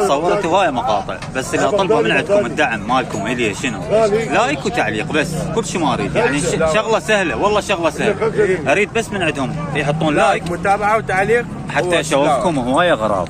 صورت هوايه مقاطع، بس اذا طلبوا من عندكم الدعم مالكم الي شنو؟ لايك وتعليق بس، كل شيء ما اريد يعني شغله سهله، والله شغله سهله، اريد بس من عندهم يحطون لايك متابعه وتعليق حتى اشوفكم هوايه غراب،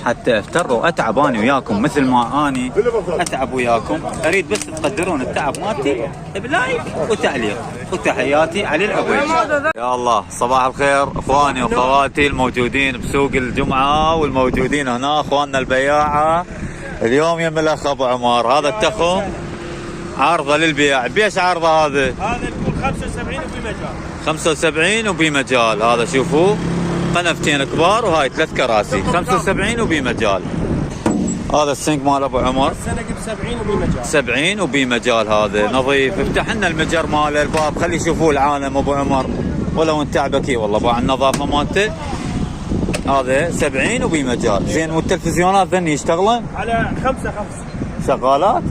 حتى افتر واتعب اني وياكم مثل ما اني اتعب وياكم. اريد بس تقدرون التعب مالتي بلايك وتعليق. وتحياتي علي العبيد. يا الله صباح الخير اخواني واخواتي الموجودين بسوق الجمعه والموجودين هنا اخواننا البياعه. اليوم يم الاخ ابو عمر هذا التخم عارضه للبيع. بيش عارضه هذا؟ هذا يكون 75 وفي مجال. 75 وفي مجال. هذا شوفوا قنفتين كبار وهاي 3 كراسي 75 وبي مجال. هذا السنق مال ابو عمر السنق ب 70 وبي مجال. 70 وبي مجال. هذا نظيف. افتح لنا المجر ماله الباب خلي يشوفوه العالم ابو عمر ولو انت عبكي والله باع النظافه مالته. هذا 70 وبي مجال. زين والتلفزيونات ذني يشتغلن على 5 شغالات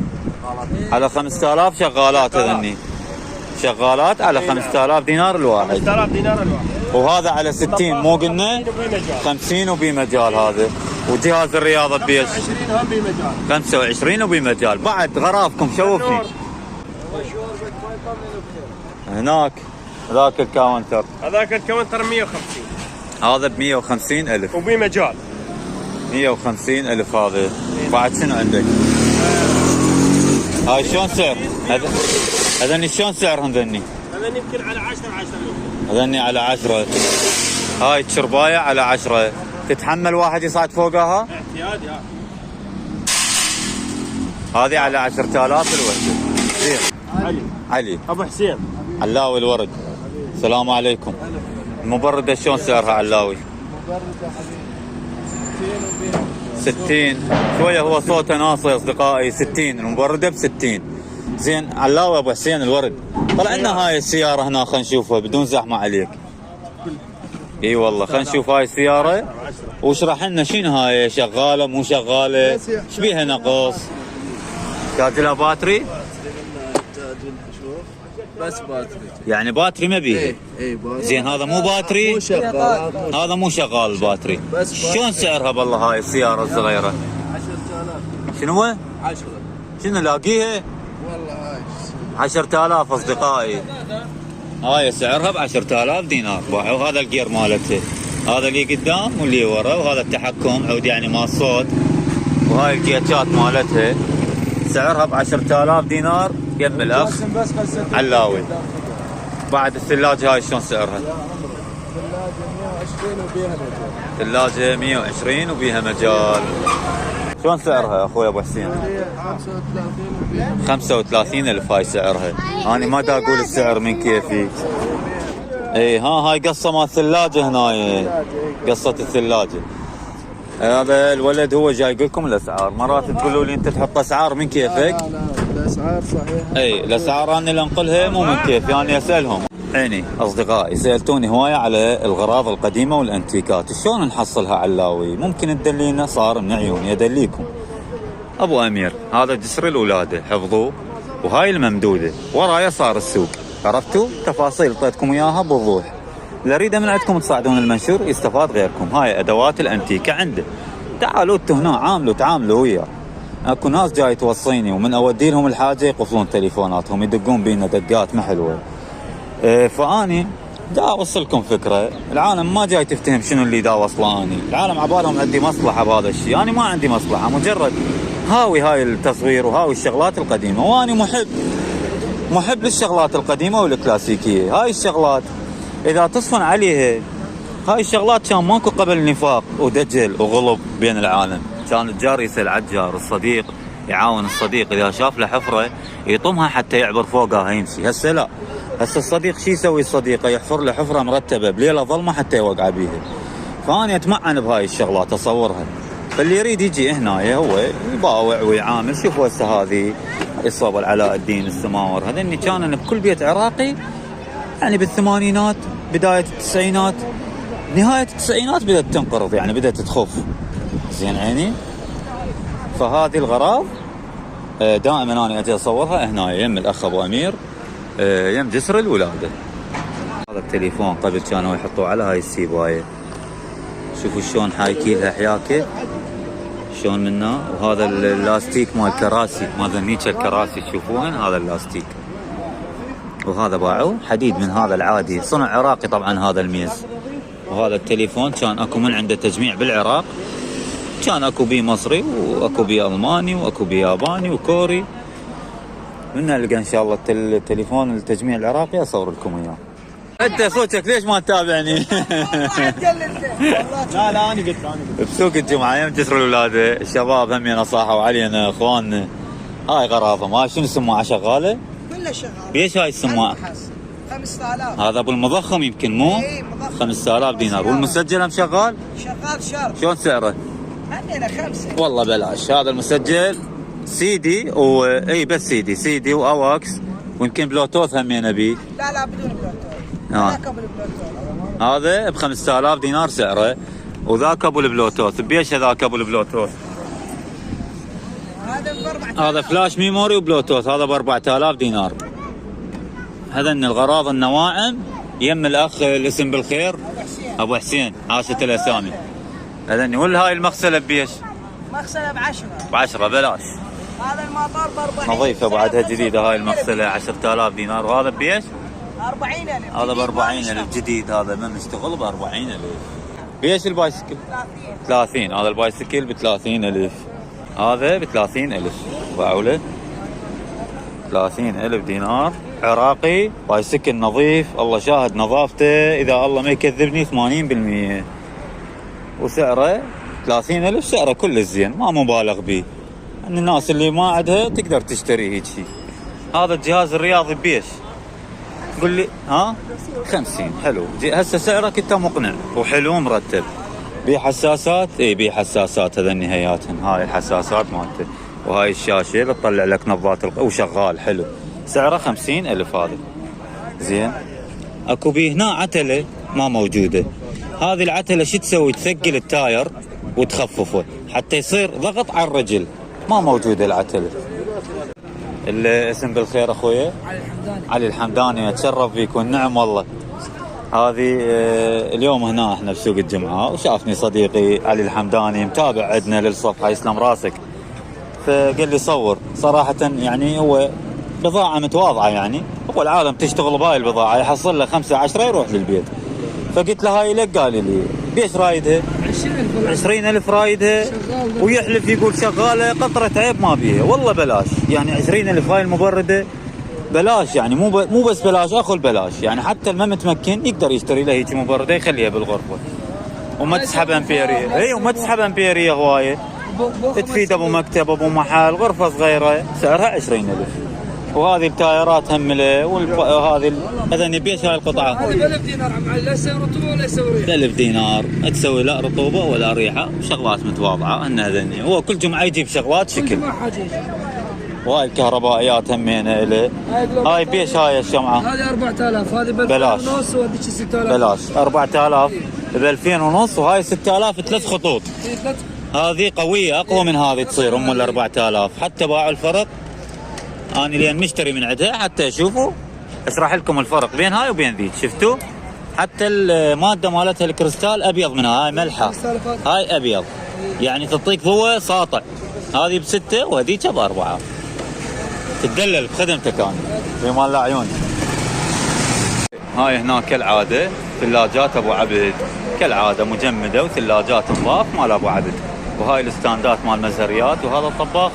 على 5000 شغالات هذني شغالات على 5000 دينار الواحد. 5000 دينار الواحد. وهذا على 60 مو قلنا 50 وبي مجال. هذا وجهاز الرياضه بيش 25 هم بمجال. 25 وبي مجال. بعد غرافكم شوفني هناك. ذاك الكاونتر هذاك الكاونتر 150. هذا ب 150 ألف وبي مجال 150 ألف. هذا بعد شنو عندك؟ هاي شلون سعر؟ هذني شلون سعرهم ذني؟ هذني يمكن على 10 هذني على 10. هاي الشربايه على 10. تتحمل واحد يصعد فوقها؟ اعتيادي. هذه على 10000 الوحده. زين. علي ابو حسين علاوي الورد. السلام عليكم. المبرده شلون سعرها علاوي؟ مبرده حبيبي 60 شويه هو صوته ناصي اصدقائي. 60 المبرده ب 60. زين علاوي ابو حسين الورد طلع لنا هاي السياره هنا خلينا نشوفها بدون زحمه عليك. اي والله خلينا نشوف هاي السياره واشرح لنا شنو هاي شغاله مو شغاله ايش بيها نقص؟ تحتاج لها باتري؟ بس باتري يعني باتري ما بيها. اي باتري. زين هذا مو باتري؟ مو شغال. هذا مو شغال الباتري. شلون سعرها بالله هاي السياره الصغيره؟ 10000. شنو هو؟ 10. شنو لاقيها؟ والله هاي 10000 اصدقائي. هاي سعرها ب 10000 دينار باعوا. هذا الجير مالته هذا اللي قدام واللي ورا وهذا التحكم عود يعني مال الصوت وهاي الجيتشات مالتها سعرها ب 10000 دينار يم الاخ علاوي. بعد الثلاجه هاي شلون سعرها؟ ثلاجه 120 وبيها مجال. ثلاجه 120 وبيها مجال. شلون سعرها يا اخوي ابو حسين؟ 35 ألف هاي سعرها. أنا ما دا أقول السعر من كيفي. اي هاي قصة مال الثلاجة هنا. قصة الثلاجة. هذا الولد هو جاي يقول لكم الأسعار. مرات تقولوا لي أنت تحط أسعار من كيفك. لا الأسعار صحيحة. اي الأسعار أنا اللي أنقلها مو من كيفي. أنا أسألهم. عيني أصدقائي سألتوني هواية على الأغراض القديمة والأنتيكات شلون نحصلها علاوي؟ ممكن تدلينا؟ صار من عيوني أدليكم. ابو امير هذا جسر الولاده حفظوه وهاي الممدوده ورايا صار السوق. عرفتوا؟ تفاصيل اعطيتكم اياها بوضوح. اللي اريده من عندكم تصعدون المنشور يستفاد غيركم. هاي ادوات الانتيكه عنده. تعالوا انتوا هنا عاملوا تعاملوا وياه. اكو ناس جاي توصيني ومن اودي لهم الحاجه يقفلون تليفوناتهم يدقون بينا دقات ما حلوه. فاني دا اوصلكم فكره. العالم ما جاي تفتهم شنو اللي دا وصله اني. العالم عبالهم عندي مصلحه بهذا الشيء. انا ما عندي مصلحه مجرد هاوي هاي التصوير وهاوي الشغلات القديمه واني محب للشغلات القديمه والكلاسيكيه. هاي الشغلات اذا تصفن عليها هاي الشغلات كان ماكو قبل نفاق ودجل وغلب بين العالم. كان الجار يسال عالجار الصديق يعاون الصديق اذا شاف له حفره يطمها حتى يعبر فوقها يمشي. هسه لا. هسه الصديق شي يسوي الصديق؟ يحفر له حفره مرتبه بليله ظلمه حتى يوقع بيها. فاني اتمعن بهاي الشغلات اصورها. فاللي يريد يجي هنا هو يباوع ويعامل. شوفوا هسه هذه اصابه علاء الدين السماور. هذني كانن بكل بيت عراقي يعني بالثمانينات بدايه التسعينات نهايه التسعينات بدات تنقرض يعني بدات تخف. زين عيني. فهذه الغراض دائما انا اجي اصورها هنا يم الاخ ابو امير يم جسر الولاده. هذا التليفون قبل كانوا يحطوه على هاي السيبايه. شوفوا شلون حايكي لها حياكه شلون منه. وهذا اللاستيك مال كراسي، ما ذنيك الكراسي تشوفون هذا اللاستيك. وهذا باعوا حديد من هذا العادي، صنع عراقي طبعا هذا الميز. وهذا التليفون كان اكو من عنده تجميع بالعراق، كان اكو بيه مصري واكو بيه الماني واكو بيه ياباني وكوري. من نلقى ان شاء الله التليفون التجميع العراقي اصور لكم اياه. انت صوتك ليش ما تتابعني؟ لا انا قلت بسوق الجمعه يوم جسر الولاده الشباب هم نصاحوا علينا اخواننا. هاي غراضهم. هاي شنو السماعه شغاله؟ كله شغال. بيش هاي السماعه؟ 5000. هذا ابو المضخم يمكن مو؟ اي مضخم. 5000 دينار. والمسجل هم شغال؟ شغال شرط. شلون سعره؟ عندنا 5. والله بلاش. هذا المسجل سيدي اي بس سيدي واواكس ويمكن بلوتوث همين ابي. لا بدون بلوتوث. ذاك ابو البلوتوث. هذا ب 5000 دينار سعره، وذاك ابو البلوتوث. بيش هذاك ابو البلوتوث؟ هذا فلاش ميموري وبلوتوث، هذا ب 4000 دينار. هذن الغراض النواعم يم الاخ الاسم بالخير ابو حسين، عاشت الاسامي. هذني. ولا هاي المغسله بيش؟ مغسله ب10. ب10 بلاش. هذا الموتور ب 40. نظيفه بعدها جديده هاي المغسله 10000 دينار. وهذا بيش؟ 40000. هذا ب 40000 جديد، هذا ما مشتغل ب 40000. بيش البايسكل؟ 30. هذا البايسكل ب 30000. هذا ب 30000 باعوا له 30000 دينار عراقي. بايسكل نظيف، الله شاهد نظافته اذا الله ما يكذبني 80%. وسعره 30000، سعره كل زين ما مبالغ به. ان الناس اللي ما عندها تقدر تشتري هيك شيء. هذا الجهاز الرياضي بيش؟ قل لي. ها 50. حلو. هسه سعرك انت مقنع وحلو مرتب. بيه حساسات؟ اي بيه حساسات. هذا نهاياتهم هاي الحساسات مالته. وهاي الشاشه اللي تطلع لك نظارات وشغال حلو. سعره 50000 هذا. زين. اكو بيه هنا عتله ما موجوده. هذه العتله شو تسوي؟ تثقل التاير وتخففه حتى يصير ضغط على الرجل. ما موجوده العتله. الاسم بالخير اخويا؟ علي الحمداني. اتشرف فيك والنعم والله. هذه اليوم هنا احنا بسوق الجمعه وشافني صديقي علي الحمداني متابع عندنا للصفحه يسلم راسك، فقال لي صور. صراحه يعني هو بضاعه متواضعه، يعني هو العالم تشتغل بهاي البضاعه يحصل له 5-10 يروح للبيت. فقلت له هاي لك، قال لي بيش رايدها؟ 20,000 رايدها. ويحلف يقول شغاله قطره عيب ما بيها. والله بلاش يعني 20,000 هاي المبرده بلاش، يعني مو بس بلاش، اخذ بلاش. يعني حتى الما متمكن يقدر يشتري له هيك مبرده يخليها بالغرفه وما تسحب امبيريه. اي وما تسحب امبيريه هوايه، تفيد ابو مكتب ابو محل غرفه صغيره سعرها 20,000. وهذه التايرات همله وهذه هذا بيش هاي القطعه؟ هذه ب 1000 دينار عم علي. لا يسوي رطوبه ولا يسوي ريحه. 1000 دينار تسوي لا رطوبه ولا ريحه، شغلات متواضعه. هن هذني هو كل جمعه يجيب شغلات شكل. وهاي الكهربائيات همينه له. هاي بيش هاي الشمعه؟ هذه 4000. هذه ب 2000 ونص وهذيك 6000 بلاش. 4000 ب 2000 ونص. وهاي 6000 3 خطوط. هذه قويه اقوى من هذه تصير ام ال 4000. حتى باعوا الفرق. انا لين مشتري من عندها حتى اشوفوا اشرح لكم الفرق بين هاي وبين ذي. شفتوا حتى الماده مالتها الكريستال ابيض منها. هاي ملحه، هاي ابيض يعني تعطيك ضوء ساطع. هذه ب6 وهذيك ب4. تدلل بخدمتك انا بما لا عيوني. هاي هناك كالعاده ثلاجات ابو عبد كالعاده مجمده، وثلاجات نظاف مال ابو عبد. وهاي الستاندات مال مزهريات. وهذا الطباخ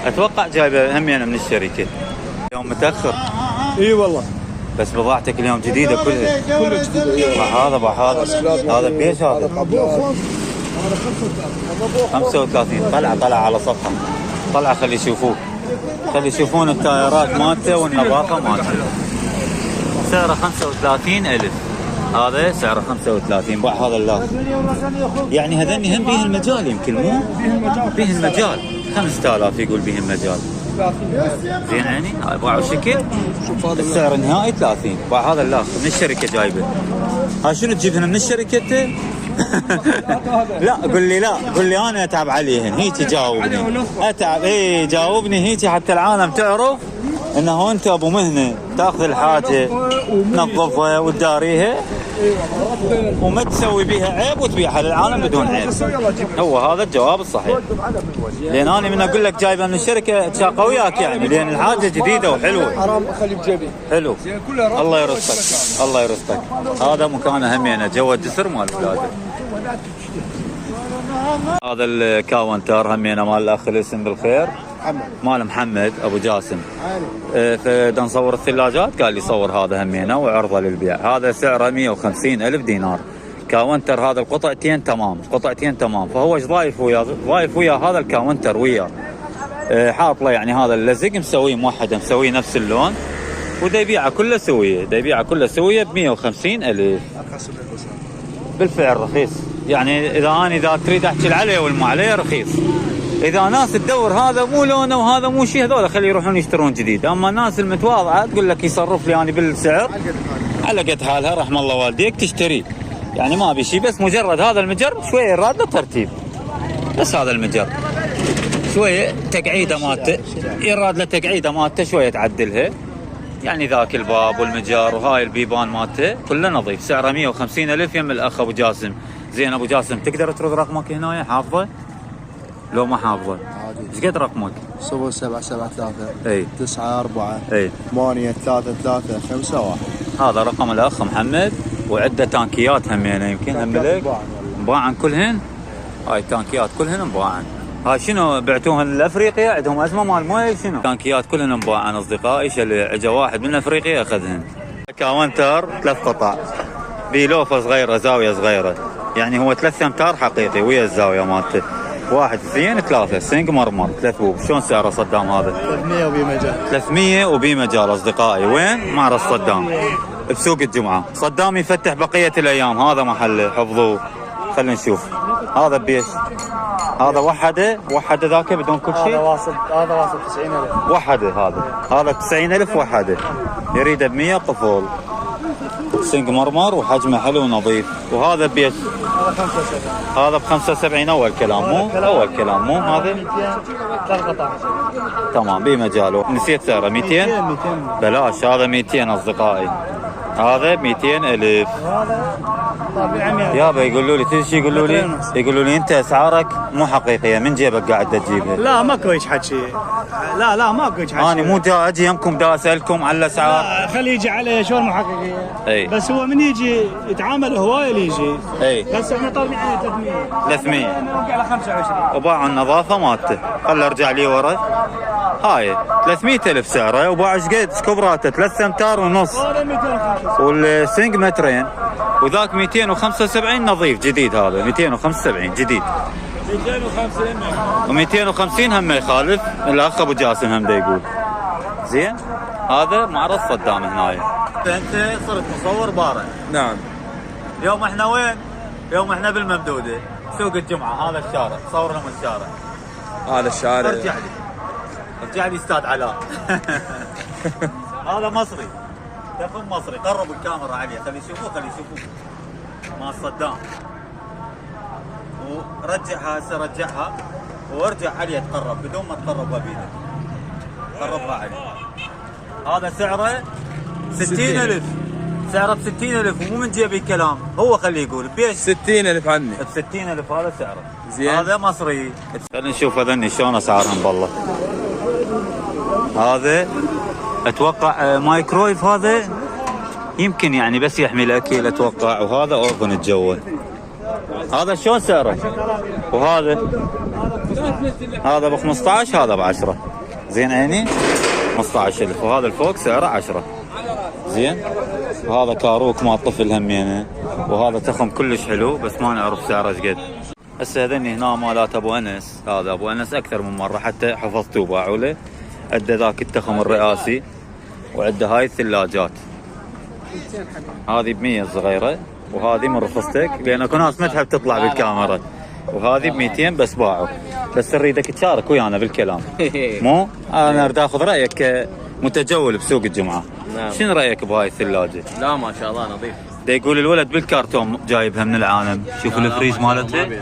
اتوقع جايبه همين من الشركه. اليوم متاخر. اي والله. بس بضاعتك اليوم جديده كلها. كله جديد. هذا بيش هذا؟ 35. طلع على صفحه. طلع خلي يشوفوه. خلي يشوفون التايرات مالته والنظافه مالته. سعره 35,000. هذا سعره 35. باع هذا اللاف. يعني هذني هم بيه المجال يمكن مو؟ بيه المجال 5000 يقول بيه المجال. زين عيني. هاي باعوا شكل. السعر النهائي 30. باع هذا اللاف من الشركه جايبه. هاي شنو تجيبهن من الشركه انت؟ لا قل لي انا اتعب عليهن هيك. جاوبني اتعب. اي جاوبني هيك حتى العالم تعرف انه انت ابو مهنه تاخذ الحاجه تنظفها وتداريها وما تسوي بها عيب وتبيعها للعالم بدون عيب. هو هذا الجواب الصحيح. لان انا من اقول لك جايبه من شركه تشاقى وياك يعني، لان الحاجه جديده وحلوه. حرام اخلي بجيبي. حلو. الله يرزقك الله يرزقك. هذا مكانه همينه جوا الجسر مال بلاده. هذا الكاونتر همينه مال الاخ الاسم بالخير مال محمد ابو جاسم. فدا نصور الثلاجات قال لي صور هذا همينه وعرضه للبيع. هذا سعره 150,000 دينار. كاونتر هذا القطعتين تمام، قطعتين تمام. فهو ايش ضايف وياه؟ ضايف وياه هذا الكاونتر وياه. حاط له يعني هذا اللزق مسويه موحده، مسويه نفس اللون، ودا يبيعه كله سويه، دا يبيعه كله سويه ب 150,000. بالفعل رخيص. يعني اذا تريد احكي عليه والمو عليه رخيص. اذا ناس تدور هذا مو لونه وهذا مو شيء، هذول خلي يروحون يشترون جديد. اما الناس المتواضعه تقول لك يصرف لي يعني بالسعر على قد حالها، رحم الله والديك تشتري. يعني ما ابي شيء، بس مجرد هذا المجر شويه يراد له ترتيب، بس هذا المجر شويه تقعيده مالته، يراد له تقعيده مالته شويه تعدلها. يعني ذاك الباب والمجار وهاي البيبان مالته كله نظيف. سعره 150,000 يم الاخ ابو جاسم. زين ابو جاسم تقدر ترد رقمك هنا حافظه؟ لو ما حافظه ايش قد رقمك؟ 0773 اي 94 اي 833 51. هذا رقم الاخ محمد. وعده تانكيات همينه يمكن هم لك مباعن كلهن. هاي التانكيات كلهن مباعن. هاي شنو بعتوهن لافريقيا؟ عندهم ازمه مال مويه شنو؟ تانكيات كلهن مباعن اصدقائي. اللي اجى واحد من افريقيا اخذهن. كاونتر 3 قطع بلوفه صغيره، زاويه صغيره. يعني هو 3 امتار حقيقي ويا الزاويه مالته. 1 2 3 سنق مرمر 3 بوب. شلون سعره صدام هذا؟ 300 وبي مجال. 300 وبي مجال اصدقائي. وين؟ معرض صدام بسوق الجمعه. صدام يفتح بقيه الايام. هذا محله حفظوه. خلينا نشوف. هذا بيش. هذا وحده ذاك بدون كل شيء. هذا واصل 90,000. وحده هذا 90,000 وحده. يريده ب 100 قفول. سنق مرمر وحجمه حلو ونظيف. وهذا بيش. هذا ب 75 اول كلام مو هذا 3 قطع. تمام بمجاله. نسيت سعره 200 بلاش. هذا 200 اصدقائي. هذا ب 200,000. يابا يقولوا لي تدري شو يقولوا لي انت اسعارك مو حقيقيه، من جيبك قاعد تجيبها. لا ماكو هيك حكي. لا ماكو هيك حكي. انا مو دا اجي يمكم دا اسالكم على الاسعار. لا خليه يجي عليه شلون مو حقيقيه. اي بس هو من يجي يتعامل هوايه اللي يجي. اي بس احنا طالبين عليه 300 نوقع على 25. وباع النظافه مالته. خل ارجع لي ورا. هاي 300,000 سعره. وباع ايش قد كبراته 3 امتار ونص. هذا 250. والسنق مترين. وذاك 275 نظيف جديد. هذا 275 جديد. 250 و250 هم ما يخالف. الاخ ابو جاسم هم دا يقول. زين هذا معرض صدام هنايا. انت صرت مصور بارع. نعم. اليوم احنا وين؟ اليوم احنا بالممدوده سوق الجمعه. هذا الشارع صور لهم الشارع. هذا الشارع. ارجع لي استاذ علاء. هذا مصري. تفهم مصري. قرب الكاميرا عليه خلي يشوفوه مع صدام. ورجعها هسه رجعها وارجع عليه تقرب بدون ما تقربها بيدك. قربها عليه. هذا سعره 60,000. سعره ب 60,000 ومو من جيبي كلام. هو خليه يقول بيش 60,000 عني. ب 60,000 هذا سعره. زين. هذا مصري. خلينا نشوف هذني شلون اسعارهم بالله. هذا اتوقع مايكرويف. هذا يمكن يعني بس يحمي الاكل اتوقع. وهذا اورجن الجوه. هذا شلون سعره؟ وهذا ب 15 هذا ب 10. زين عيني 15,000. وهذا الفوق سعره 10. زين. وهذا كاروك مال طفل همينه. وهذا تخم كلش حلو بس ما نعرف سعره ايش قد. هسه هذني هنا مالات ابو انس. هذا ابو انس اكثر من مره حتى حفظتوه باعوا له. عنده ذاك التخم الرئاسي. وعنده هاي الثلاجات. هذه ب 100 صغيره. وهذه من رخصتك لان اكو ناس ما تحب تطلع بالكاميرا. وهذه ب 200 بس باعوا. بس اريدك تشارك ويانا بالكلام. مو انا اريد اخذ رايك كمتجول بسوق الجمعه. نعم. شنو رايك بهاي الثلاجه؟ لا ما شاء الله نظيف. دا يقول الولد بالكرتون جايبها من العالم. شوف الفريز مالته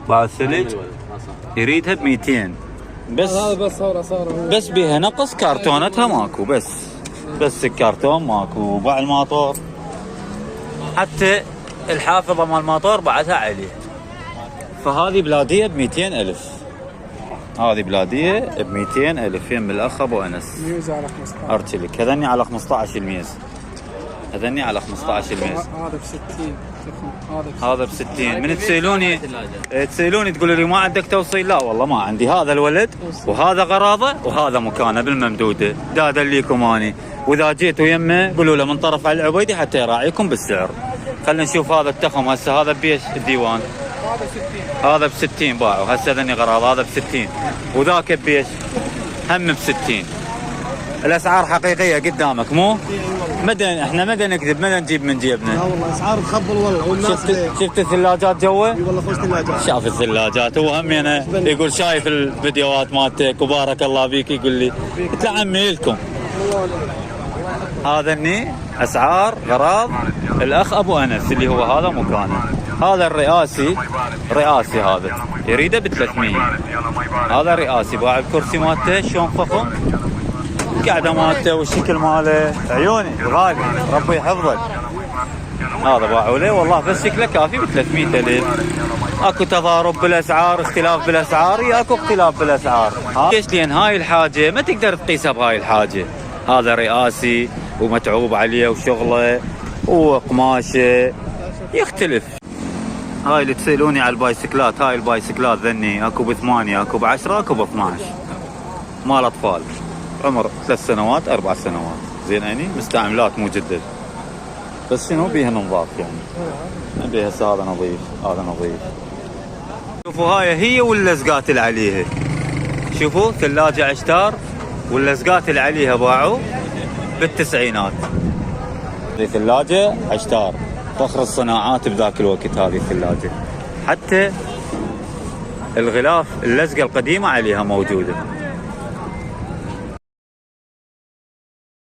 بعد ثلج. يريدها ب 200 بس. هذا بس صار بس بيها نقص كرتونتها ماكو. بس الكرتون ماكو. باع الماطور حتى الحافظة مال الموتور بعدها عليه. فهذه بلادية ب200,000. هذه بلادية ب200,000 يم الأخ أبو أنس. ميزة على 15. أرتلك هذني على 15 الميز. هذني على 15 الميز. هذا ب60. هذا ب60. من تسألوني تقولوا لي ما عندك توصيل؟ لا والله ما عندي. هذا الولد وهذا غراضه وهذا مكانه بالممدودة. دا أدليكم أني، وإذا جيتوا يمه قولوا له من طرف علي العبيدي حتى يراعيكم بالسعر. خلينا نشوف هذا التخم هسه. هذا بيش الديوان؟ هذا ب60 باعوا هسه. ذني غراض هذا ب60 وذاك بيش هم ب60. الاسعار حقيقيه قدامك مو احنا مدى نكذب مدى نجيب من جيبنا. لا والله اسعار تخبل والله. والناس شفت الثلاجات جوا؟ اي والله خوش ثلاجات. شاف الثلاجات هو هم انا يقول شايف الفيديوهات مالتك وبارك الله فيك. يقول لي قلت له عمي لكم هذا اني اسعار غراض الاخ ابو انس اللي هو هذا مكانه. هذا الرئاسي هذا يريده ب300. هذا رئاسي باع الكرسي مالته شلون فخم، القعده مالته والشكل ماله عيوني غالي ربي يحفظك. هذا باعوا له والله بس شكله كافي ب300,000. اكو تضارب بالاسعار، اختلاف بالاسعار، اكو اختلاف بالاسعار. ليش؟ لان هاي الحاجه ما تقدر تقيسها بهاي الحاجه. هذا رئاسي ومتعوب عليه وشغله وقماشه يختلف. هاي اللي تسألوني على البايسكلات، هاي البايسكلات ذني اكو ب8 اكو ب10 اكو ب12 مال اطفال عمر 3 سنوات 4 سنوات. زين عيني مستعملات مو جدد بس شنو بيها نظاف يعني. بيها هسه هذا نظيف هذا نظيف. شوفوا هاي هي واللزقات اللي عليها. شوفوا ثلاجة عشتار واللزقات اللي عليها باعوا بالتسعينات. هذه ثلاجة عشتار فخر الصناعات بذاك الوقت. هذه الثلاجة حتى الغلاف اللزقة القديمة عليها موجودة.